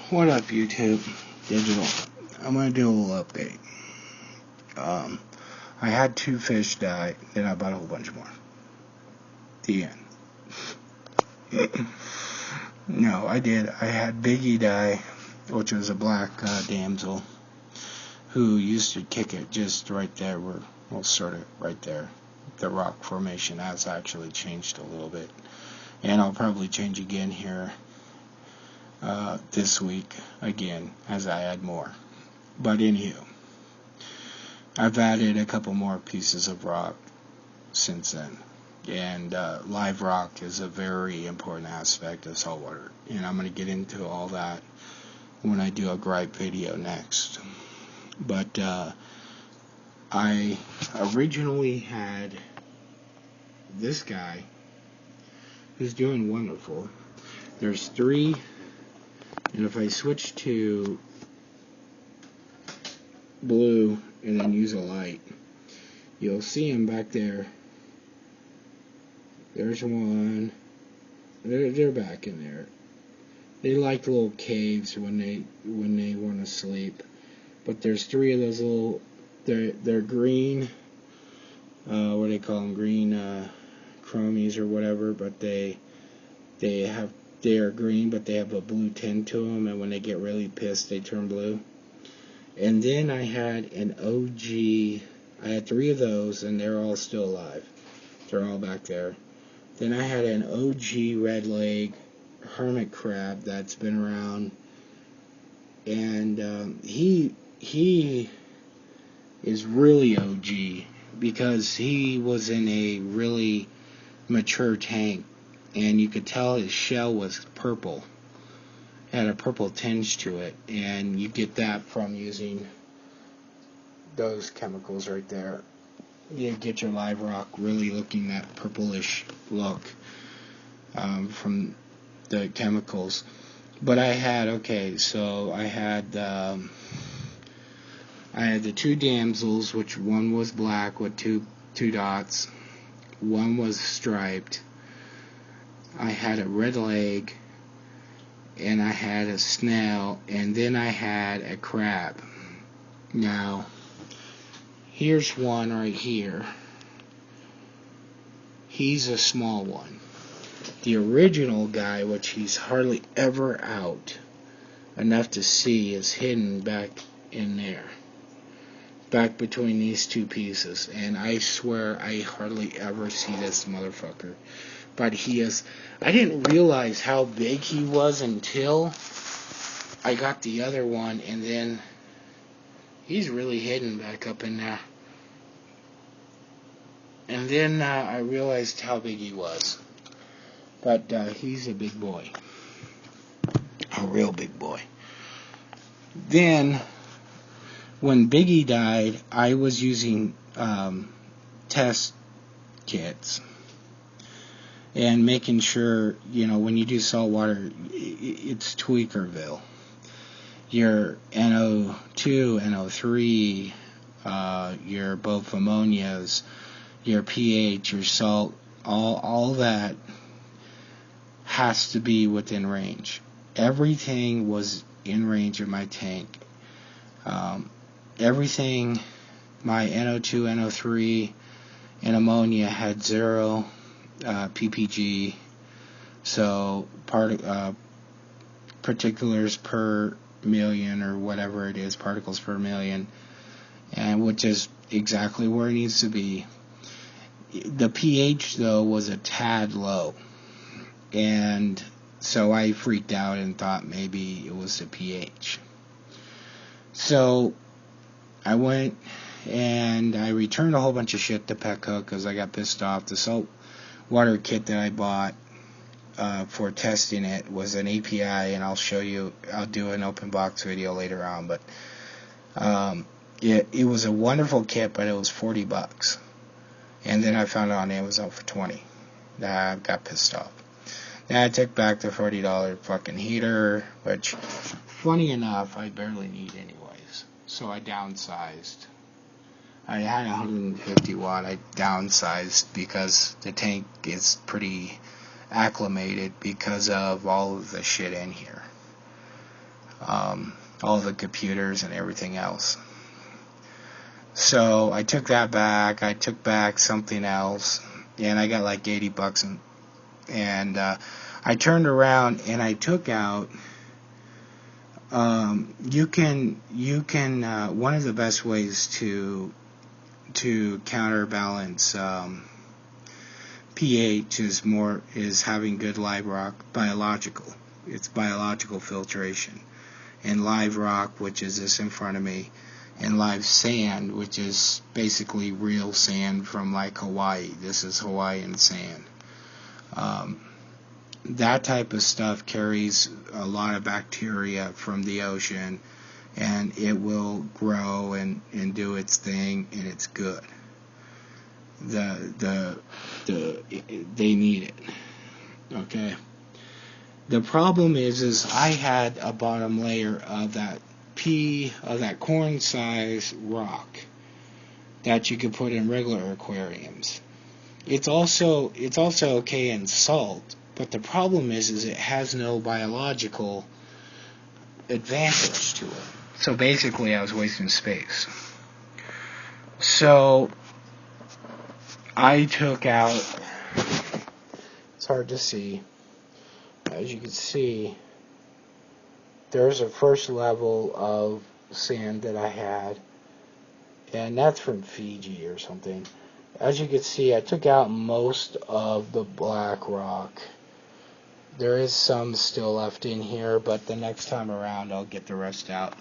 What up, YouTube? Digital. I'm gonna do a little update. I had 2 fish die, then I bought a whole bunch more. The end. No, I did. I had Biggie die, which was a black damsel, who used to kick it just right there, well, sort of right there. The rock formation has actually changed a little bit, and I'll probably change again here this week again as I add more. But anywho, I've added a couple more pieces of rock since then, and live rock is a very important aspect of saltwater, and I'm going to get into all that when I do a gripe video next. But I originally had this guy who's doing wonderful. There's 3, and if I switch to blue and then use a light, you'll see him back there. There's one. They're back in there. They like little caves when they want to sleep. But there's 3 of those little. They're green. What do they call them? Green chromies or whatever. But they are green, but they have a blue tint to them. And when they get really pissed, they turn blue. And then I had an OG. I had 3 of those, and they're all still alive. They're all back there. Then I had an OG red leg hermit crab that's been around, and he is really OG because he was in a really mature tank, and you could tell his shell was purple. It had a purple tinge to it, and you get that from using those chemicals right there. You get your live rock really looking that purplish look from the chemicals. But I had the 2 damsels, which one was black with two dots, one was striped. I had a red leg, and I had a snail, and then I had a crab. Now, here's one right here. He's a small one. The original guy, which he's hardly ever out enough to see, is hidden back in there. Back between these 2 pieces. And I swear I hardly ever see this motherfucker. But he is. I didn't realize how big he was until I got the other one, and then he's really hidden back up in there. And then I realized how big he was. But he's a big boy. A real big boy. Then, when Biggie died, I was using test kits. And making sure, when you do saltwater, it's Tweakerville. Your NO2, NO3, your both ammonias, your pH, your salt, all that has to be within range. Everything was in range of my tank. Everything, my NO2, NO3, and ammonia had 0 ppg, so particulars per million, or whatever it is, particles per million, and which is exactly where it needs to be. The pH, though, was a tad low, and so I freaked out and thought maybe it was the pH. So I went and I returned a whole bunch of shit to Petco because I got pissed off. The saltwater kit that I bought for testing it was an API, and I'll do an open box video later on, but it was a wonderful kit, but it was $40, and then I found it on Amazon for $20. I got pissed off. Then I took back the $40 fucking heater, which, funny enough, I barely need anyways, so I downsized. I had 150 watt. I downsized because the tank is pretty acclimated because of all of the shit in here. all the computers and everything else. So I took that back. I took back something else, and I got like $80, and I turned around and I took out. You can one of the best ways to counterbalance pH is having good live rock biological. It's biological filtration, and live rock, which is this in front of me, and live sand, which is basically real sand from like Hawaii. This is Hawaiian sand. That type of stuff carries a lot of bacteria from the ocean, and it will grow and do its thing, and it's good. They need it. Okay. The problem is I had a bottom layer of that corn size rock that you could put in regular aquariums. It's also okay in salt, but the problem is it has no biological advantage to it. So basically I was wasting space. So I took out, it's hard to see, as you can see, there's a first level of sand that I had, and that's from Fiji or something. As you can see, I took out most of the black rock. There is some still left in here, but the next time around I'll get the rest out.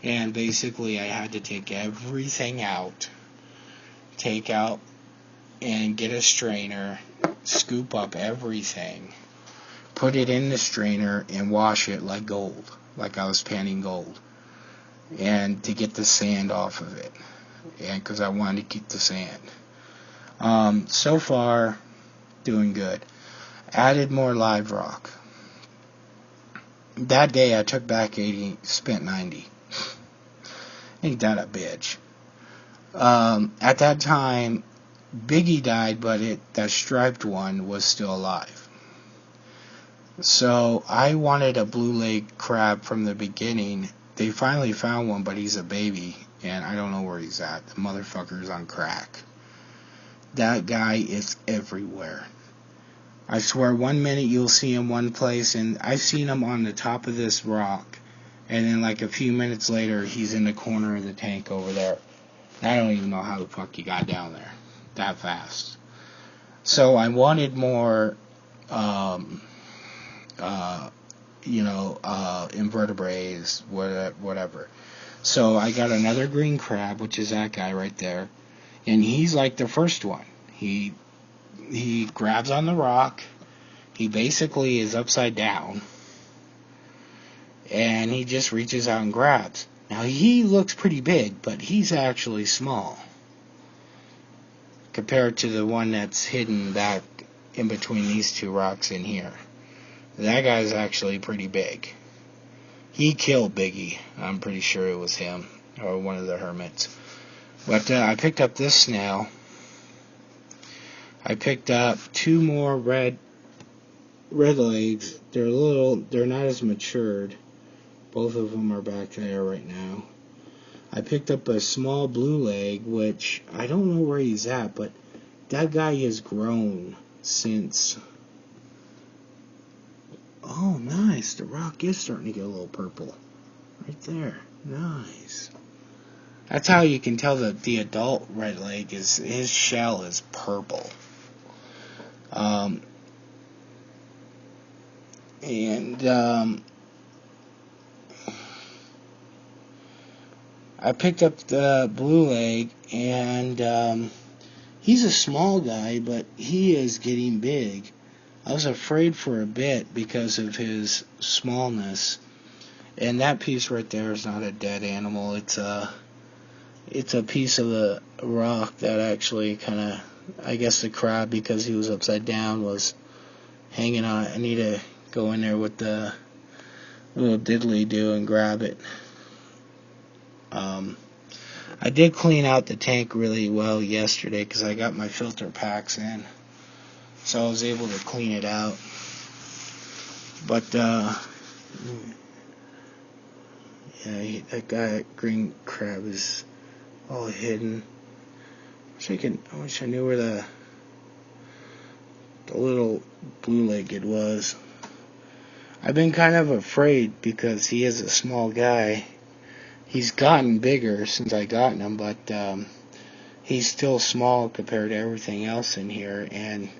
And basically I had to take everything out. Take out and get a strainer, scoop up everything, put it in the strainer and wash it like gold, like I was panning gold, and to get the sand off of it, and because I wanted to keep the sand. So far, doing good. Added more live rock. That day I took back 80, spent 90. Ain't that a bitch? At that time, Biggie died, but that striped one was still alive. So I wanted a blue leg crab from the beginning. They finally found one, but he's a baby, and I don't know where he's at. The motherfucker's on crack. That guy is everywhere. I swear, 1 minute you'll see him one place, and I've seen him on the top of this rock, and then like a few minutes later, he's in the corner of the tank over there. I don't even know how the fuck he got down there that fast. So I wanted more, invertebrates, whatever. So I got another green crab, which is that guy right there, and he's like the first one. He grabs on the rock. He basically is upside down, and he just reaches out and grabs. Now he looks pretty big, but he's actually small compared to the one that's hidden back in between these two rocks in here. That guy's actually pretty big. He killed Biggie. I'm pretty sure it was him or one of the hermits. But I picked up this snail. I picked up 2 more red legs. They're not as matured. Both of them are back there right now. I picked up a small blue leg, which I don't know where he's at, but that guy has grown since. Oh, nice. The rock is starting to get a little purple. Right there. Nice. That's how you can tell that the adult red leg is, his shell is purple. I picked up the blue leg, and he's a small guy, but he is getting big. I was afraid for a bit because of his smallness. And that piece right there is not a dead animal. It's a piece of the rock that actually kind of, I guess the crab, because he was upside down, was hanging on it. I need to go in there with the little diddly-do and grab it. I did clean out the tank really well yesterday because I got my filter packs in, so I was able to clean it out. But Yeah, that green crab is all hidden. I wish I knew where the little blue-legged was. I've been kind of afraid because he is a small guy. He's gotten bigger since I got him, but he's still small compared to everything else in here, and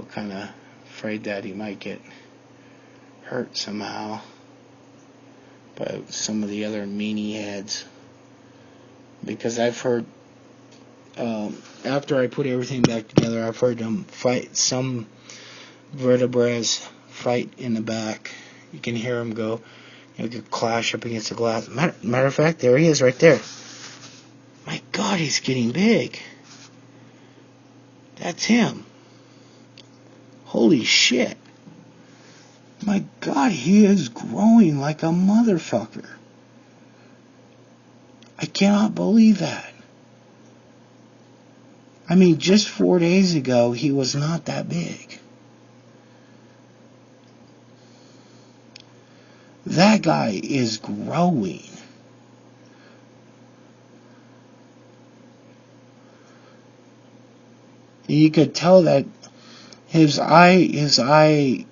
kind of afraid that he might get hurt somehow by some of the other meanie heads. Because I've heard, after I put everything back together, I've heard them fight. Some vertebrae fight in the back. You can hear them go, clash up against the glass. Matter of fact, there he is right there. My God, he's getting big. That's him. Holy shit. My God, he is growing like a motherfucker. I cannot believe that. I mean, just 4 days ago, he was not that big. That guy is growing. You could tell that his eye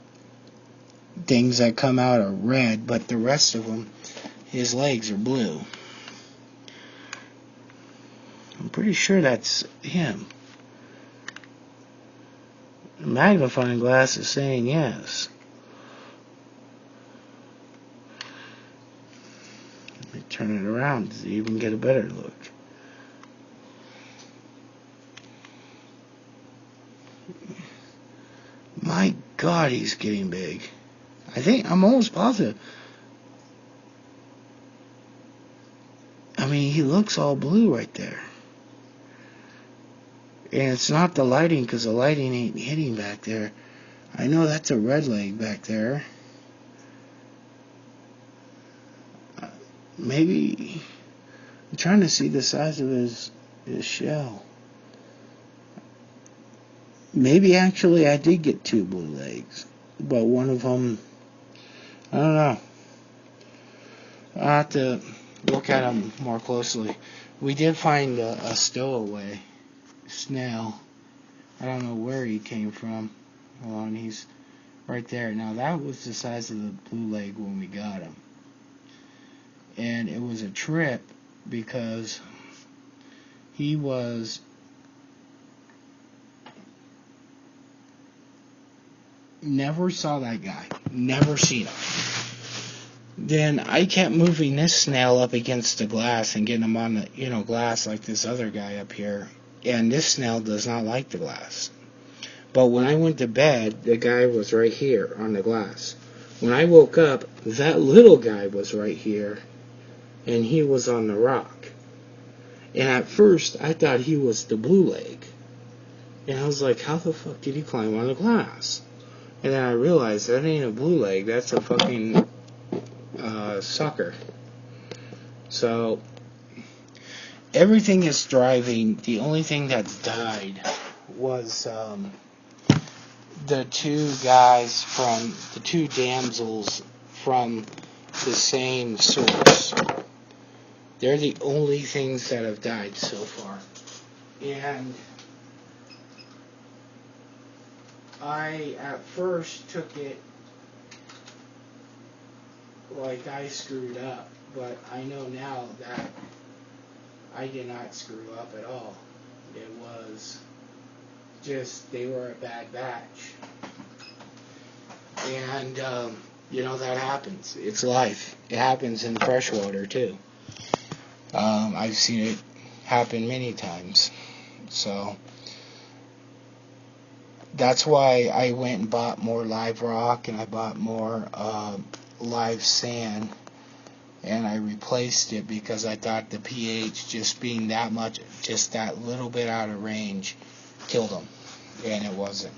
things that come out are red, but the rest of them, his legs are blue. I'm pretty sure that's him. The magnifying glass is saying yes. Let me turn it around to even get a better look. My God, he's getting big. I'm almost positive. I mean, he looks all blue right there. And it's not the lighting, because the lighting ain't hitting back there. I know that's a red leg back there. Maybe, I'm trying to see the size of his shell. Maybe actually I did get 2 blue legs, but one of them, I don't know. I'll have to look at them more closely. We did find a stowaway snail. I don't know where he came from. Hold on, he's right there. Now that was the size of the blue leg when we got him. And it was a trip because he was never saw that guy. Never seen him. Then I kept moving this snail up against the glass and getting him on the glass like this other guy up here. And this snail does not like the glass. But when I went to bed, the guy was right here on the glass. When I woke up, that little guy was right here, and he was on the rock. And at first, I thought he was the blue leg. And I was like, how the fuck did he climb on the glass? And then I realized that ain't a blue leg, that's a fucking sucker. So everything is thriving. The only thing that's died was the 2 guys from the 2 damsels from the same source. They're the only things that have died so far. And I at first took it like I screwed up, but I know now that I did not screw up at all. It was just, they were a bad batch. And, that happens. It's life. It happens in freshwater, too. I've seen it happen many times. So, that's why I went and bought more live rock, and I bought more live sand, and I replaced it because I thought the pH just being that much, just that little bit out of range, killed them, and it wasn't.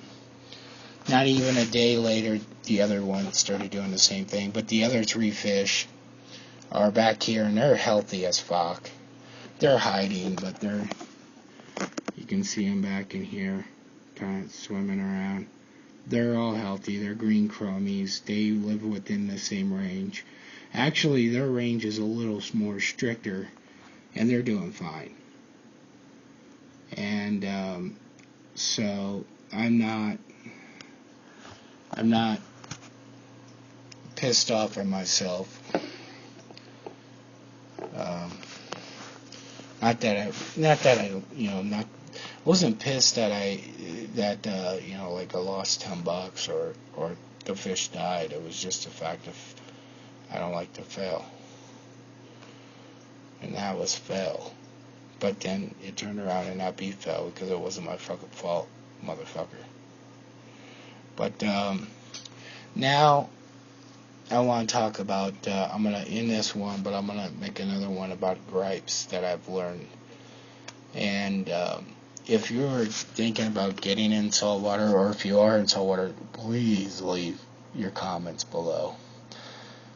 Not even a day later, the other one started doing the same thing, but the other 3 fish are back here, and they're healthy as fuck. They're hiding, but you can see them back in here, kind of swimming around. They're all healthy. They're green chromies. They live within the same range. Actually, their range is a little more stricter, and they're doing fine. And so I'm not pissed off at myself. Not that I wasn't pissed that like I lost $10 or the fish died. It was just the fact of I don't like to fail, and that was fail. But then it turned around and not be fail because it wasn't my fucking fault, motherfucker. But now I want to talk about, I'm going to end this one, but I'm going to make another one about gripes that I've learned. And if you're thinking about getting in saltwater, or if you are in saltwater, please leave your comments below,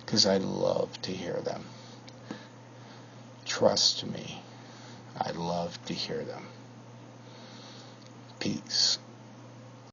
because I'd love to hear them. Trust me, I'd love to hear them. Peace.